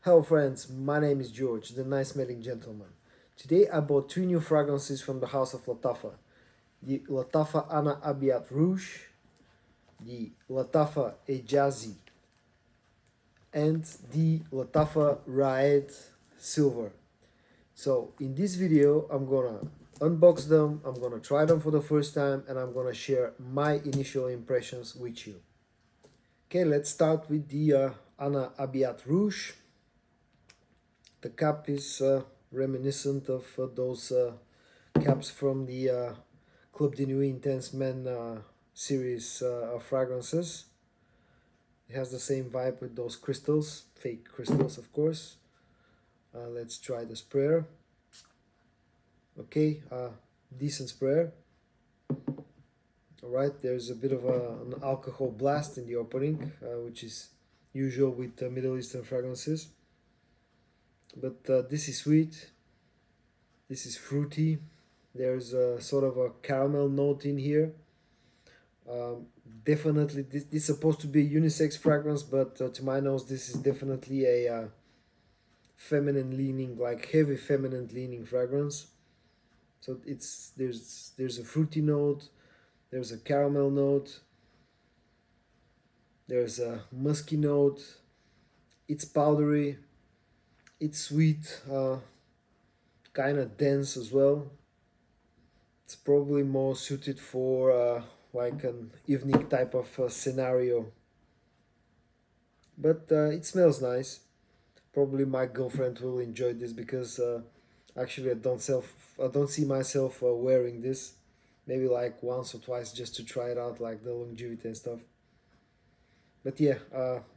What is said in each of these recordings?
Hello friends, my name is George, the nice smelling gentleman. Today I bought two new fragrances from the house of Lattafa. The Lattafa Ana Abiyedh Rouge, the Lattafa Ejaazi, and the Lattafa Raed Silver. So in this video I'm gonna unbox them, I'm gonna try them for the first time, and I'm gonna share my initial impressions with you. Okay, let's start with the Ana Abiyedh Rouge. The cap is reminiscent of those caps from the Club de Nuit Intense Men series of fragrances. It has the same vibe with those crystals, fake crystals, of course. Let's try the sprayer. Okay, decent sprayer. Alright, there's a bit of an alcohol blast in the opening, which is usual with Middle Eastern fragrances. But this is sweet, this is fruity. There's a sort of a caramel note in here. Definitely, this is supposed to be a unisex fragrance, but to my nose, this is definitely a feminine leaning, like heavy feminine leaning fragrance. So there's a fruity note, there's a caramel note, there's a musky note. It's powdery, it's sweet, kind of dense as well. It's probably more suited for like an evening type of scenario. But it smells nice. Probably my girlfriend will enjoy this because actually I don't see myself wearing this. Maybe like once or twice just to try it out, like the longevity and stuff. But yeah,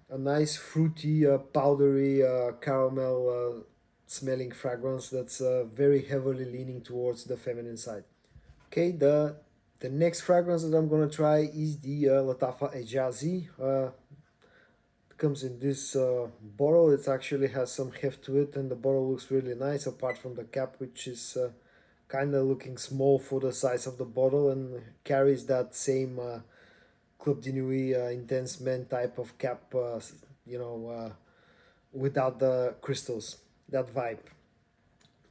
a nice fruity, powdery, caramel smelling fragrance that's very heavily leaning towards the feminine side. Okay, the next fragrance that I'm gonna try is the Lattafa Ejaazi. It comes in this bottle. It actually has some heft to it, and the bottle looks really nice. Apart from the cap, which is kind of looking small for the size of the bottle, and carries that same Club de Nuit Intense Men type of cap. Without the crystals, that vibe.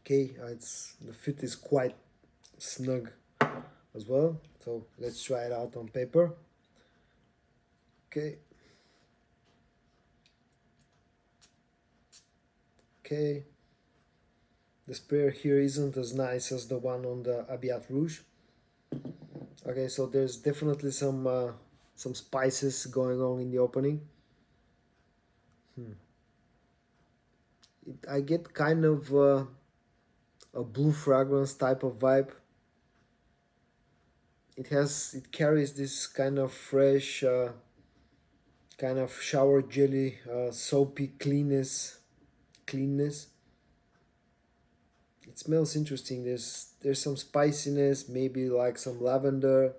Okay, it's the fit is quite snug as well. So let's try it out on paper. Okay. Okay. The sprayer here isn't as nice as the one on the Abiyedh Rouge. Okay, so there's definitely some spices going on in the opening. I get kind of a blue fragrance type of vibe. It carries this kind of fresh, kind of shower jelly, soapy cleanness. It smells interesting. There's some spiciness, maybe like some lavender,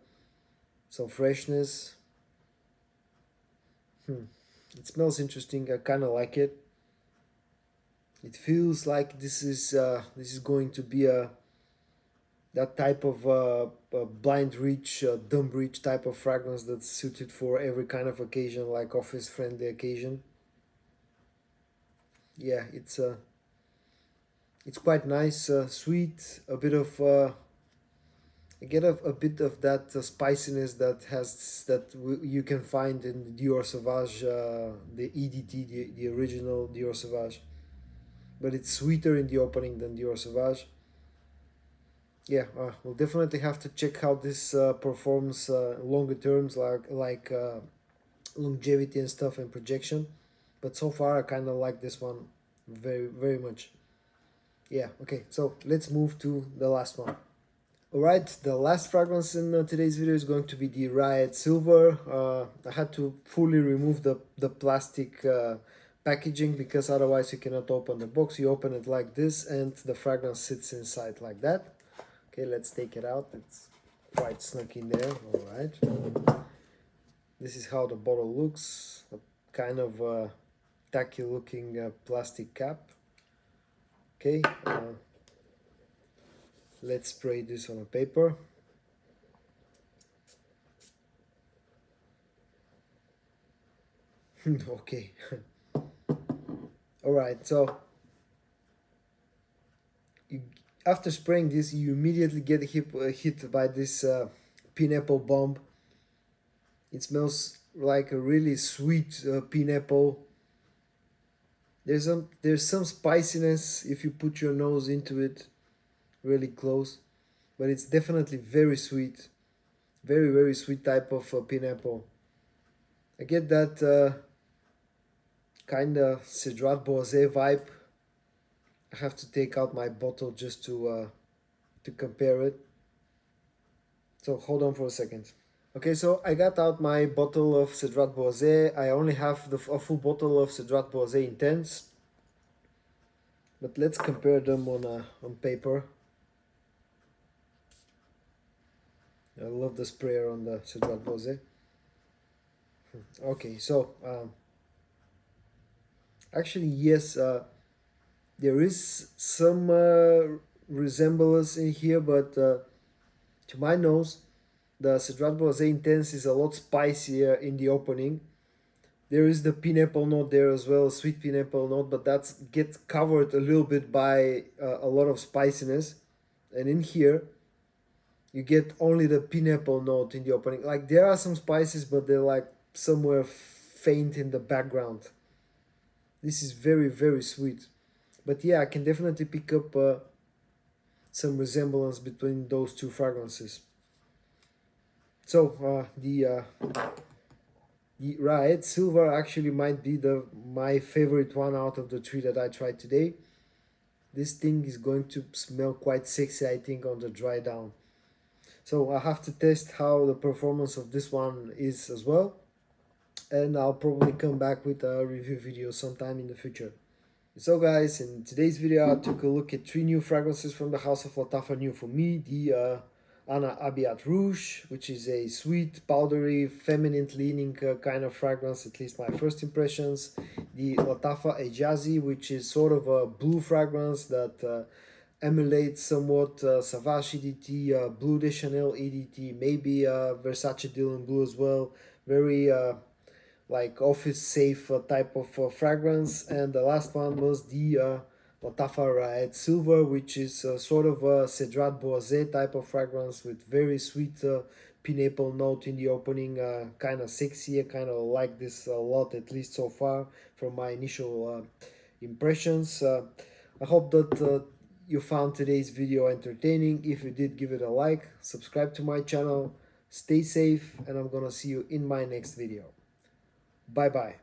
some freshness. It smells interesting. I kind of like it. It feels like this is going to be a that type of blind reach, dumb reach type of fragrance that's suited for every kind of occasion, like office friendly occasion. Yeah, it's quite nice, sweet, a bit of I get a bit of that spiciness you can find in Dior Sauvage, the EDT, the original Dior Sauvage, but it's sweeter in the opening than Dior Sauvage. Yeah, we'll definitely have to check how this performs longer terms, like longevity and stuff and projection. But so far, I kind of like this one very much. Yeah. Okay. So let's move to the last one. Alright, the last fragrance in today's video is going to be the Raed Silver. I had to fully remove the plastic packaging because otherwise you cannot open the box. You open it like this and the fragrance sits inside like that. Okay, let's take it out. It's quite snug in there. Alright. This is how the bottle looks. A kind of tacky looking plastic cap. Okay. Let's spray this on a paper. Okay. All right, so you, after spraying this, you immediately get hit by this pineapple bomb. It smells like a really sweet pineapple. There's some spiciness if you put your nose into it really close, but it's definitely very sweet, very sweet type of pineapple. I get that kind of Cedrat Boisé vibe. I have to take out my bottle just to compare it. So hold on for a second. Okay, so I got out my bottle of Cedrat Boisé. I only have a full bottle of Cedrat Boisé Intense, but let's compare them on paper. I love the sprayer on the Cedrat Boisé. Okay, so actually yes, there is some resemblance in here, but to my nose, the Cedrat Boisé Intense is a lot spicier in the opening. There is the pineapple note there as well, sweet pineapple note, but that gets covered a little bit by a lot of spiciness. And in here, you get only the pineapple note in the opening. Like there are some spices, but they're like somewhere faint in the background. This is very sweet. But yeah, I can definitely pick up some resemblance between those two fragrances. So the Raed Silver actually might be my favorite one out of the three that I tried today. This thing is going to smell quite sexy, I think, on the dry down. So I have to test how the performance of this one is as well, and I'll probably come back with a review video sometime in the future. So guys, in today's video I took a look at 3 new fragrances from the house of Lattafa. New for me, the Ana Abiyedh Rouge, which is a sweet, powdery, feminine leaning kind of fragrance, at least my first impressions. The Lattafa Ejaazi, which is sort of a blue fragrance that emulates somewhat Sauvage EDT, Bleu de Chanel EDT, maybe Versace Dylan Blue as well. Very like office safe type of fragrance. And the last one was the Lattafa Raed Silver, which is sort of a Cedrat Boisé type of fragrance with very sweet pineapple note in the opening, kind of sexy. I kind of like this a lot, at least so far from my initial impressions. I hope that you found today's video entertaining. If you did, give it a like, subscribe to my channel, stay safe, and I'm gonna see you in my next video. Bye bye.